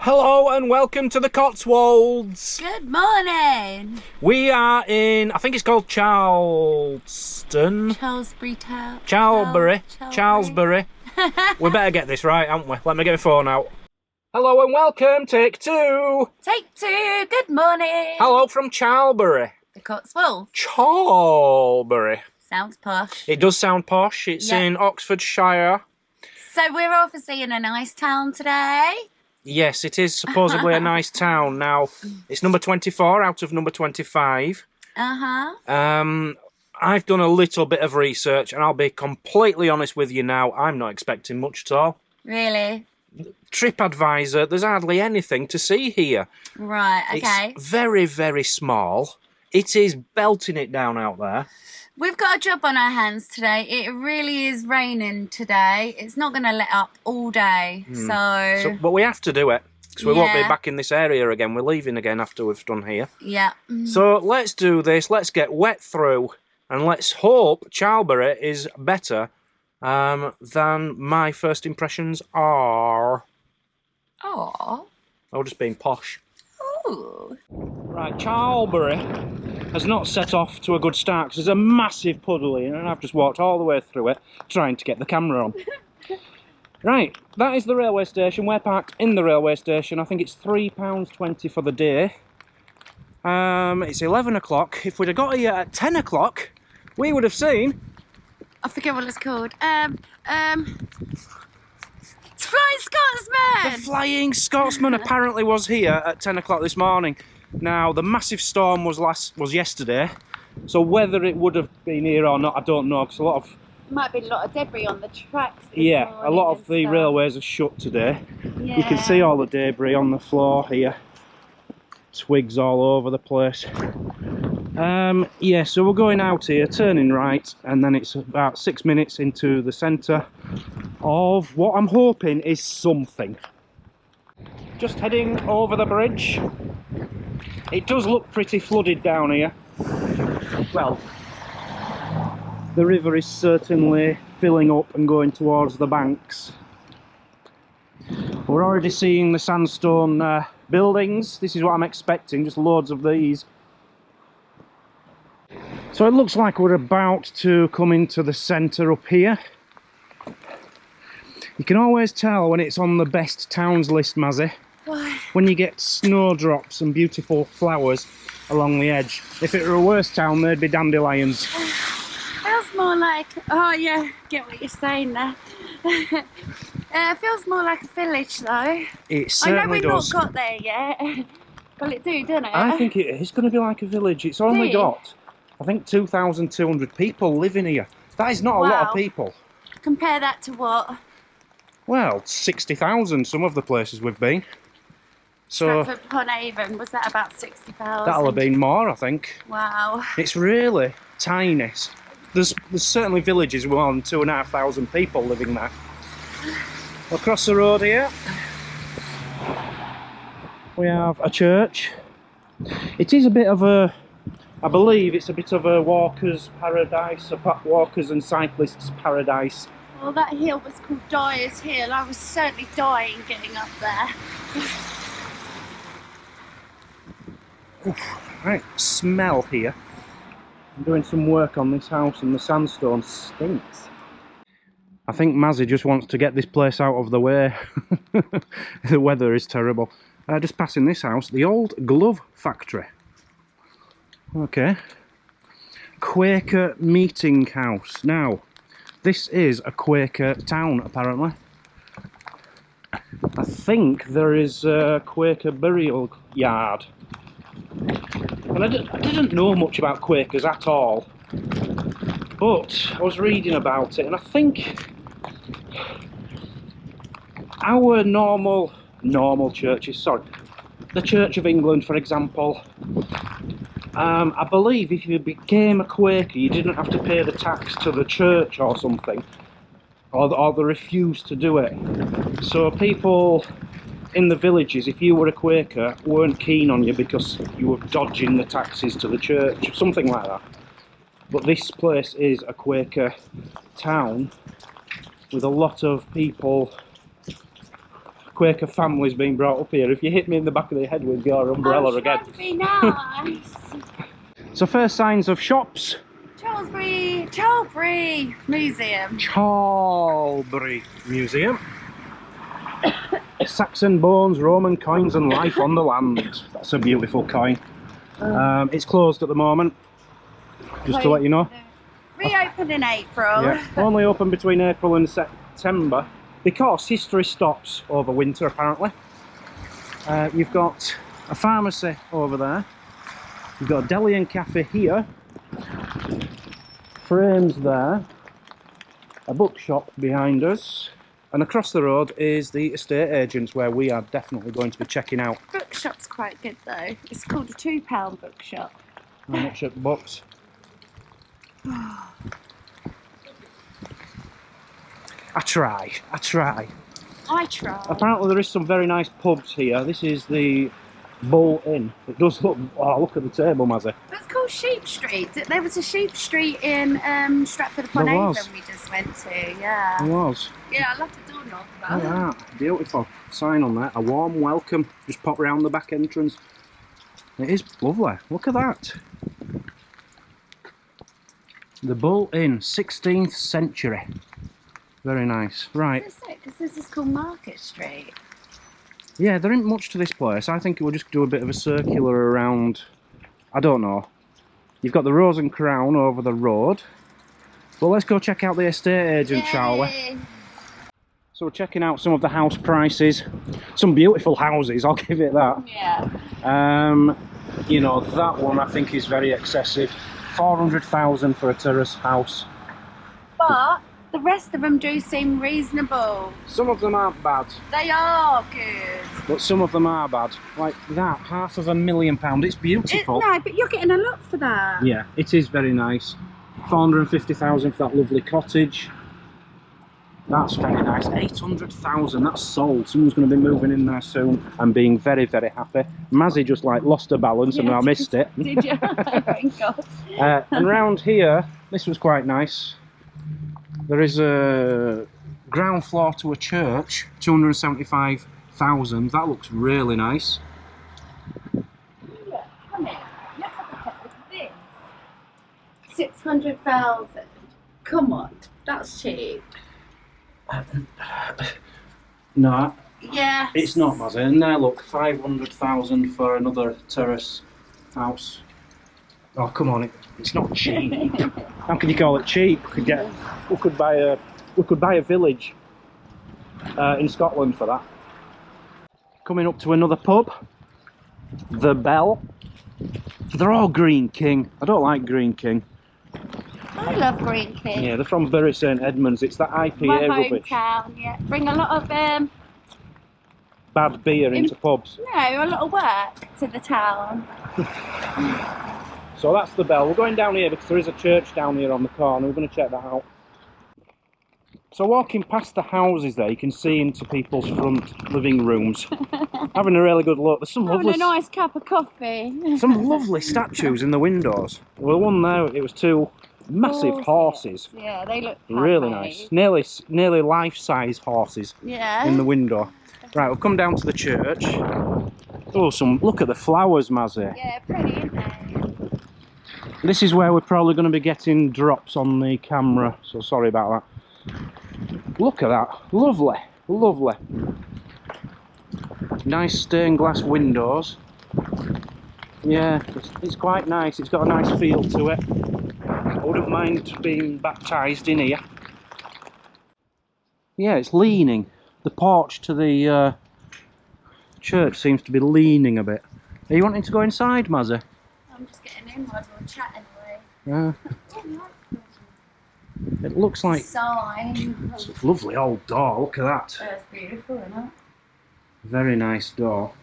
Hello and welcome to the Cotswolds. Good morning. We are in, I think it's called Charleston. Charlbury. Charlesbury. We better get this right, haven't we? Let me get my phone out. Hello and welcome, take two. Take two. Good morning. Hello from Charlbury. The Cotswolds. Charlbury. Sounds posh. It does sound posh. It's in Oxfordshire. So we're obviously in a nice town today. Yes, it is supposedly a nice town. Now, it's number 24 out of number 25. I've done a little bit of research, and I'll be completely honest with you now, I'm not expecting much at all. Really? TripAdvisor, there's hardly anything to see here. Right, okay. It's very, very small. It is belting it down out there. We've got a job on our hands today. It really is raining today. It's not going to let up all day, so... But we have to do it, because we won't be back in this area again. We're leaving again after we've done here. Yeah. So let's do this. Let's get wet through, and let's hope Charlbury is better than my first impressions are. Oh. I've just been posh. Ooh. Right, Charlbury has not set off to a good start because there's a massive puddle here, and I've just walked all the way through it trying to get the camera on. Right, that is the railway station. We're parked in the railway station. I think it's £3.20 for the day. It's 11 o'clock. If we'd have got here at 10 o'clock, we would have seen... I forget what it's called. Flying Scotsman! The Flying Scotsman apparently was here at 10 o'clock this morning. Now, the massive storm was yesterday, so whether it would have been here or not, I don't know, because a lot of... Might be a lot of debris on the tracks this Yeah, a lot of the stuff. railways are shut today. Yeah. You can see all the debris on the floor here. Twigs all over the place. Yeah, so we're going out here, turning right, and then it's about 6 minutes into the centre of what I'm hoping is something. Just heading over the bridge. It does look pretty flooded down here. Well, the river is certainly filling up and going towards the banks. We're already seeing the sandstone buildings. This is what I'm expecting, just loads of these. So it looks like we're about to come into the centre up here. You can always tell when it's on the best towns list, Mazzy. Why? When you get snowdrops and beautiful flowers along the edge. If it were a worse town, there'd be dandelions. Feels more like... Oh, yeah, get what you're saying there. It feels more like a village, though. It certainly does. I know we've not got there yet. Well, it do, doesn't it? I think it is going to be like a village. It's only got, I think, 2,200 people living here. That is not a lot of people. Compare that to what? Well, 60,000, some of the places we've been. So Stratford-upon-Avon, was that about 60,000? That'll have been more, I think. Wow. It's really tiny. There's certainly villages with more than 2,500 people living there. Across the road here, we have a church. It is a bit of a, I believe it's a bit of a walker's paradise, a walkers and cyclists paradise. Well, that hill was called Dyer's Hill. I was certainly dying getting up there. Right, smell here. I'm doing some work on this house and the sandstone stinks. I think Mazzy just wants to get this place out of the way. The weather is terrible. Just passing this house, the old glove factory. Okay. Quaker meeting house. Now, this is a Quaker town, apparently. I think there is a Quaker burial yard. And I didn't know much about Quakers at all, but I was reading about it, and I think our normal churches, sorry, the Church of England, for example, I believe if you became a Quaker, you didn't have to pay the tax to the church or something, or they refused to do it. So people in the villages, if you were a Quaker, weren't keen on you because you were dodging the taxes to the church, something like that. But this place is a Quaker town with a lot of people Quaker families being brought up here. If you hit me in the back of the head with your umbrella again. That'd be nice. So first signs of shops. Charlbury Museum. Charlbury Museum. Saxon bones, Roman coins and life on the land. That's a beautiful coin. It's closed at the moment, just to let you know. Reopened in April. Yeah, only open between April and September because history stops over winter apparently. You've got a pharmacy over there. You've got a deli and cafe here. Frames there. A bookshop behind us. And across the road is the estate agents where we are definitely going to be checking out. Bookshop's quite good though. It's called a £2 bookshop. How much at books? I try. Apparently there is some very nice pubs here. This is the Bull Inn. It does look, oh look at the table, Mazzy. That's called Sheep Street. There was a Sheep Street in Stratford-upon-Avon we just went to, yeah. There was. Yeah, I love the door knob. Oh yeah, beautiful. Sign on there, a warm welcome. Just pop round the back entrance. It is lovely, look at that. The Bull Inn, 16th century. Very nice. Right. Because this is called Market Street. Yeah, there isn't much to this place. I think we'll just do a bit of a circular around. I don't know. You've got the Rose and Crown over the road. But let's go check out the estate agent, shall we? So we're checking out some of the house prices. Some beautiful houses, I'll give it that. Yeah. You know, that one I think is very excessive. 400,000 for a terrace house. But the rest of them do seem reasonable. Some of them aren't bad. They are good. But some of them are bad. Like that, £500,000. It's beautiful. No, but you're getting a lot for that. Yeah, it is very nice. 450,000 for that lovely cottage. That's very nice. 800,000, that's sold. Someone's going to be moving in there soon and being very, very happy. Mazzy just like lost her balance and I missed it. Did you? Thank God. And round here, this was quite nice. There is a ground floor to a church, 275,000. That looks really nice. Look, come here. Look at this. 600,000. Come on, that's cheap. No, yeah, it's not, Mazzy. And there, look, 500,000 for another terrace house. Oh, come on, it's not cheap. How can you call it cheap? We could buy a village in Scotland for that. Coming up to another pub, the Bell. They're all Green King. I don't like Green King. I love Green King. Yeah, they're from Bury St Edmunds. It's that IPA my rubbish. Hometown, yeah. Bring a lot of bad beer into pubs. No, a lot of work to the town. So that's the Bell. We're going down here because there is a church down here on the corner. We're going to check that out. So walking past the houses there, you can see into people's front living rooms. Having a really good look. There's some lovely... a nice cup of coffee. Some lovely statues in the windows. Well, one there, it was two massive horses. Yeah, they look really nice. Nearly life-size horses in the window. Right, we'll come down to the church. Oh, look at the flowers, Mazzy. Yeah, pretty, isn't they? This is where we're probably going to be getting drops on the camera, so sorry about that. Look at that. Lovely, lovely. Nice stained glass windows. Yeah, it's quite nice. It's got a nice feel to it. I wouldn't mind being baptised in here. Yeah, it's leaning. The porch to the church seems to be leaning a bit. Are you wanting to go inside, Mazzy? I'm just getting in while we're chatting away. Yeah. It looks like... Sign. It's a lovely old door, look at that. That's beautiful, isn't it? Very nice door.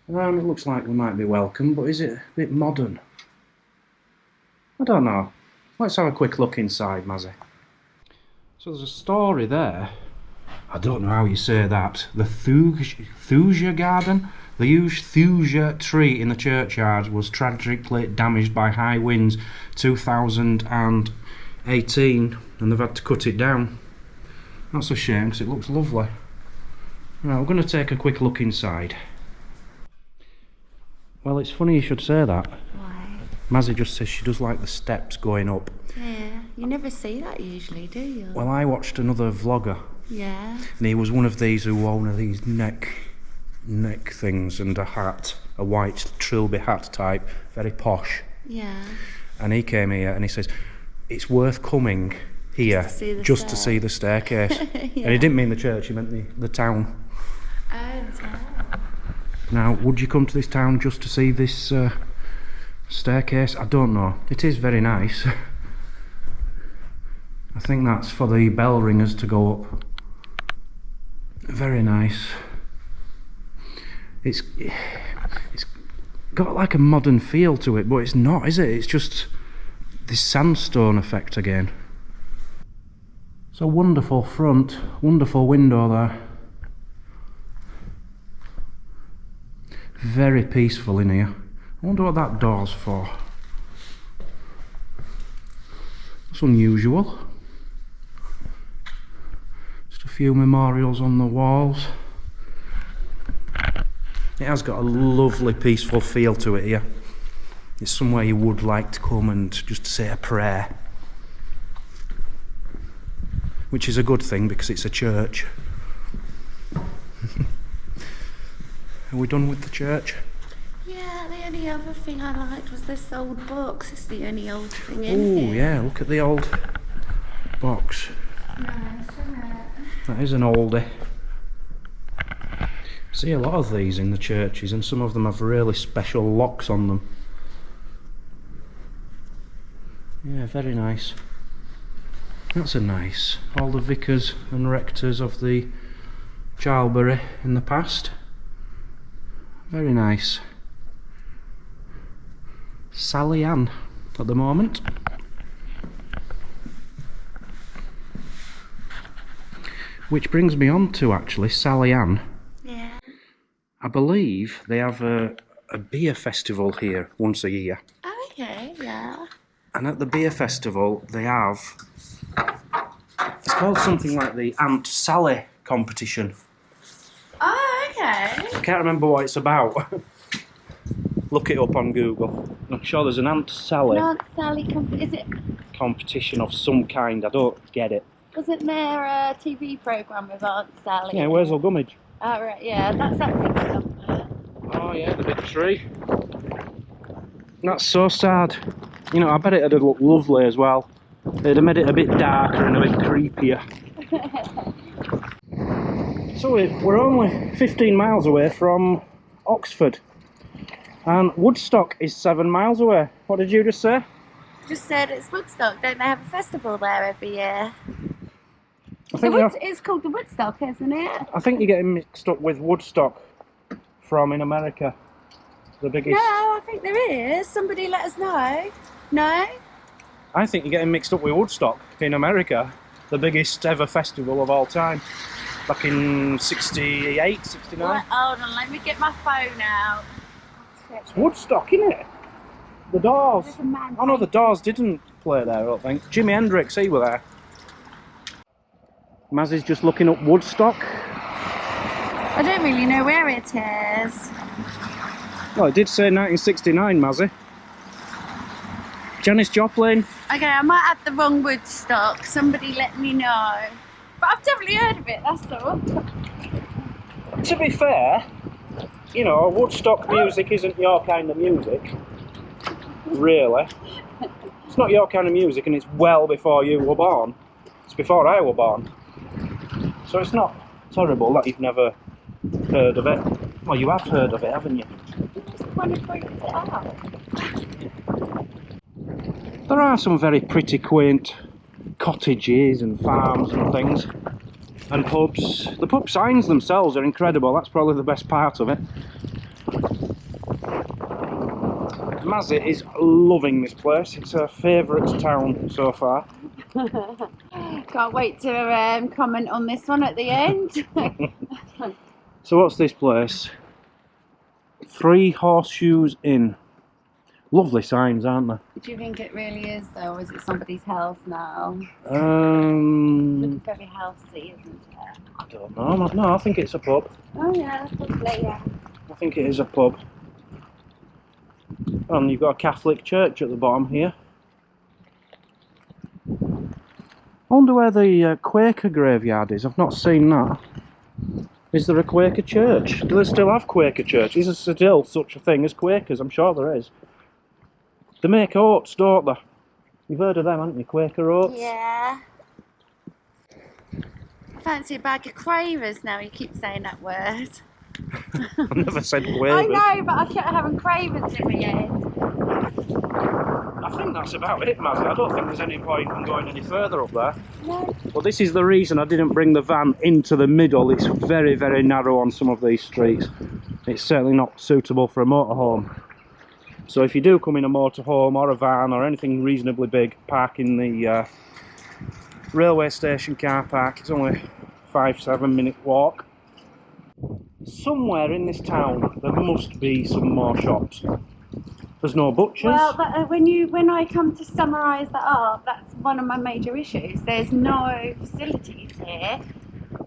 It looks like we might be welcome, but is it a bit modern? I don't know. Let's have a quick look inside, Mazzy. So there's a story there. I don't know how you say that. The Thuja garden? The huge Thuja tree in the churchyard was tragically damaged by high winds 2018 and they've had to cut it down. That's a shame because it looks lovely. Right, we're going to take a quick look inside. Well, it's funny you should say that. Why? Mazzy just says she does like the steps going up. Yeah, you never see that usually, do you? Well, I watched another vlogger. Yeah. And he was one of these who owned these neck things and a hat, a white Trilby hat type, very posh. Yeah. And he came here and he says, it's worth coming here just to see the staircase. Yeah. And he didn't mean the church, he meant the town. Now, would you come to this town just to see this staircase? I don't know. It is very nice. I think that's for the bell ringers to go up. Very nice. It's got like a modern feel to it, but it's not, is it? It's just this sandstone effect again. It's a wonderful front, wonderful window there. Very peaceful in here. I wonder what that door's for. It's unusual. Just a few memorials on the walls. It has got a lovely peaceful feel to it here. It's somewhere you would like to come and just say a prayer. Which is a good thing because it's a church. Are we done with the church? Yeah, the only other thing I liked was this old box. It's the only old thing in here. Oh yeah, look at the old box. Nice, isn't it? That is an oldie. See a lot of these in the churches, and some of them have really special locks on them. Yeah, very nice. That's a nice. All the vicars and rectors of the Charlbury in the past. Very nice. Sally Ann at the moment. Which brings me on to actually Sally Ann. Yeah. I believe they have a beer festival here once a year. Oh, okay, yeah. And at the beer festival they have, it's called something like the Aunt Sally competition. Oh, okay. I can't remember what it's about. Look it up on Google. I'm sure there's an Aunt Sally Aunt Sally is it? competition of some kind. I don't get it. Wasn't there a TV programme with Aunt Sally? Yeah, where's Gummidge? Oh, right, yeah, that's that big stuff there. Oh yeah, the big tree. That's so sad. You know, I bet it'd have looked lovely as well. They'd have made it a bit darker and a bit creepier. So we're only 15 miles away from Oxford. And Woodstock is 7 miles away. What did you just say? Just said it's Woodstock. Don't they have a festival there every year? I think It's called the Woodstock, isn't it? I think you're getting mixed up with Woodstock from in America. The biggest. No, I think there is. Somebody let us know. No? I think you're getting mixed up with Woodstock in America. The biggest ever festival of all time. Back in 68, 69. Right, hold on, let me get my phone out. It's Woodstock, isn't it? The Doors. There's a man Oh no, the Doors didn't play there, I don't think. Jimi Hendrix, he were there. Mazzy's just looking up Woodstock. I don't really know where it is. Well, it did say 1969, Mazzy. Janis Joplin. Okay, I might have the wrong Woodstock. Somebody let me know. But I've definitely heard of it, that's all. To be fair, you know, Woodstock music isn't your kind of music. Really. It's not your kind of music, and it's well before you were born. It's before I were born. So it's not terrible that you've never heard of it. Well, you have heard of it, haven't you? I just want to point it out. There are some very pretty quaint cottages and farms and things. And pubs. The pub signs themselves are incredible. That's probably the best part of it. Mazzy is loving this place. It's her favourite town so far. Can't wait to comment on this one at the end. So what's this place? Three Horseshoes Inn. Lovely signs, aren't they? Do you think it really is though, or is it somebody's house now? Um, Looking for very healthy, isn't it? I don't know. No, I think it's a pub. Oh yeah, probably, yeah. I think it is a pub. And you've got a Catholic church at the bottom here. I wonder where the Quaker Graveyard is. I've not seen that. Is there a Quaker church? Do they still have Quaker church? Is there still such a thing as Quakers? I'm sure there is. They make oats, don't they? You've heard of them, haven't you? Quaker oats? Yeah. I fancy a bag of Quavers now, you keep saying that word. I've never said I Quavers. know, but I kept having Quavers in my head. I think that's about it, Mazzy. I don't think there's any point in going any further up there. No. Well, this is the reason I didn't bring the van into the middle. It's very, very narrow on some of these streets. It's certainly not suitable for a motorhome. So if you do come in a motorhome or a van or anything reasonably big, park in the railway station car park. It's only a 5-7 minute walk. Somewhere in this town there must be some more shops. There's no butchers. Well, when I come to summarise that up, that's one of my major issues. There's no facilities here.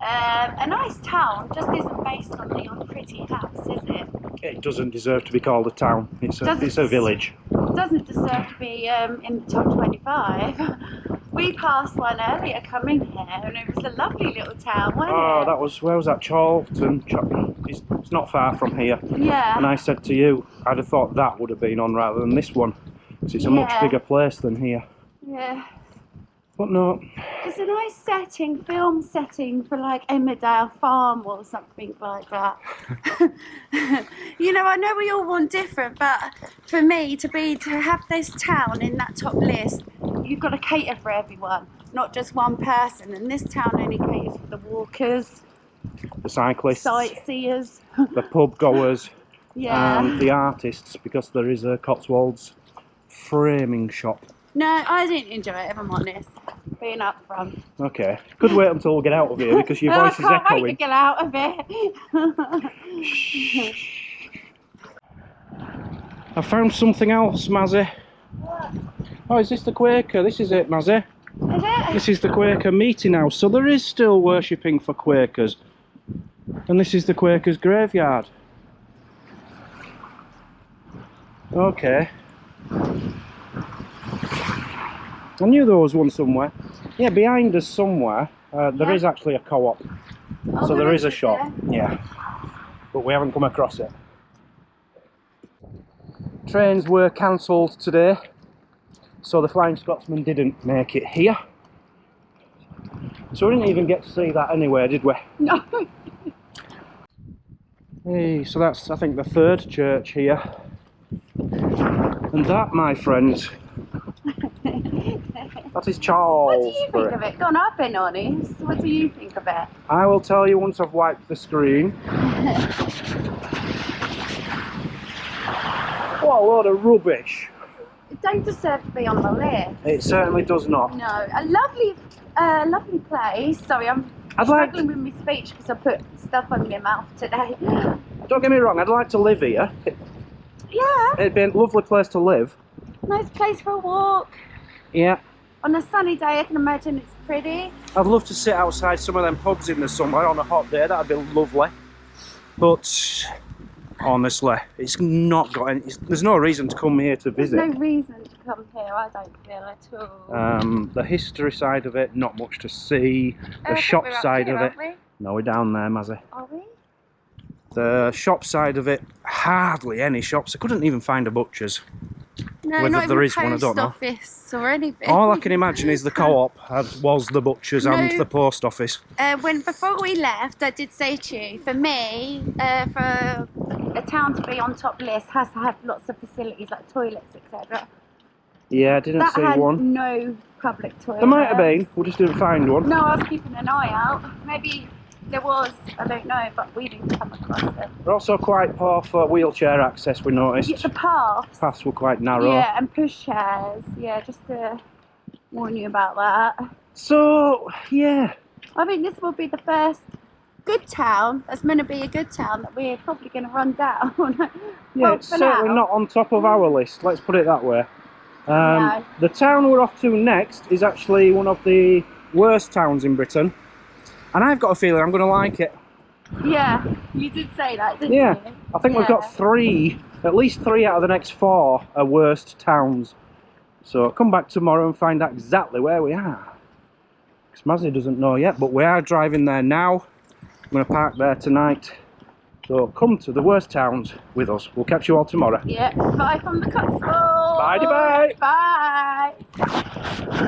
A nice town just isn't based on the pretty house, is it? It doesn't deserve to be called a town. It's a village. It doesn't deserve to be in the top 25. We passed one earlier coming here, and it was a lovely little town, wasn't it? That was, where was that? Charlton. It's not far from here. Yeah. And I said to you, I'd have thought that would have been on rather than this one. Because it's a much bigger place than here. Yeah. But no. It's a nice setting, film setting for like Emmerdale Farm or something like that. You know, I know we all want different, but for me to have this town in that top list, you've got to cater for everyone, not just one person. And this town only caters for the walkers, The cyclists, sightseers, the pub goers, yeah. and the artists, because there is a Cotswolds framing shop. No, I didn't enjoy it, if I'm honest, being up front. Okay, could wait until we get out of here because your voice is I can't echoing. wait to get out of it. I found something else, Mazzy. What? Oh, is this the Quaker? This is it, Mazzy. Is it? This is the Quaker meeting house. So there is still worshipping for Quakers. And this is the Quakers Graveyard. Okay. I knew there was one somewhere. Yeah, behind us somewhere, there is actually a co-op. Oh, So there is a it shop. there? Yeah. But we haven't come across it. Trains were cancelled today. So the Flying Scotsman didn't make it here. So we didn't even get to see that anyway, did we? No. Hey, so that's, I think, the third church here. And that, my friends, that is Charlbury. What do you think of it? Go on, I've been honest. What do you think of it? I will tell you once I've wiped the screen. What a load of rubbish. It don't deserve to be on the list. It certainly does not. No, a lovely place. Sorry, I'm struggling with my speech because I put stuff on my mouth today. Don't get me wrong, I'd like to live here. Yeah, It'd be a lovely place to live. nice place for a walk. Yeah. On a sunny day, I can imagine it's pretty. I'd love to sit outside some of them pubs in the summer on a hot day, that'd be lovely. But honestly, it's not got any, there's no reason to come here to visit. There's no reason to come here, I don't feel at all. The history side of it, not much to see. The I think shop we're up side here, of it, aren't we? no, we're down there, Mazzy. Are we? The shop side of it, hardly any shops. I couldn't even find a butcher's. No, Whether not there even is one, I don't know. post office or anything. All I can imagine is the co-op was the butcher's and the post office. Before we left, I did say to you, for me, for a town to be on top list has to have lots of facilities like toilets, etc. Yeah, I didn't see That one. had no public toilets. There might have been, we just didn't find one. No, I was keeping an eye out. Maybe there was, I don't know, but we didn't come across it. They're also quite poor for wheelchair access, we noticed. Yeah, the paths. Paths were quite narrow. Yeah, and push chairs. Yeah, just to warn you about that. So, yeah. I think this will be the first good town that's going to be a good town that we're probably going to run down. Yeah, it's certainly not on top of our list, let's put it that way. No. The town we're off to next is actually one of the worst towns in Britain, and I've got a feeling I'm going to like it. Yeah, you did say that, didn't Yeah, you? I think we've got at least three out of the next 4 are worst towns. So come back tomorrow and find out exactly where we are. Because Mazzy doesn't know yet, but we are driving there now. I'm going to park there tonight. So come to the worst towns with us. We'll catch you all tomorrow. Yeah, bye from the Cotswolds. Bye-bye. Bye.